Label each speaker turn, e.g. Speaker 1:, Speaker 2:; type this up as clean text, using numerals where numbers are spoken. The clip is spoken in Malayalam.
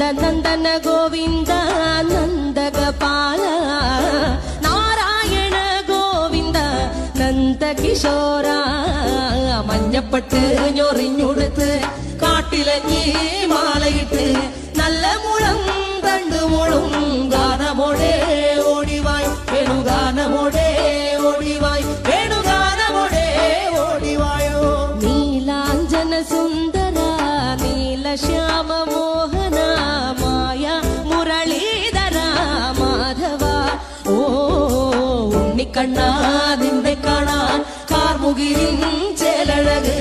Speaker 1: നന്ദന ഗോവിന്ദ നന്ദഗപാല നാരായണ ഗോവിന്ദ നന്ദകിശോര മഞ്ഞപ്പെട്ട് ഞൊറിഞ്ഞുടുത്ത് കാട്ടിലഞ്ഞി മാലയിട്ട് നല്ല മുളം തണ്ടുമുളും ഗാനമോടെ ഓടിവായ് വേണുഗാനമോടെ ഓടിവായ് വേണുഗാനമോടെ ഓടിവായോ നീലാഞ്ജന സുന്ദര നീലശ്യാമ മോഹന മായ മുരളീധര മാധവ ഓ ഉണ്ണിക്കണ്ണ നിന്നെ കാണാൻ കാർമുകിലിൻ ചേലഴക്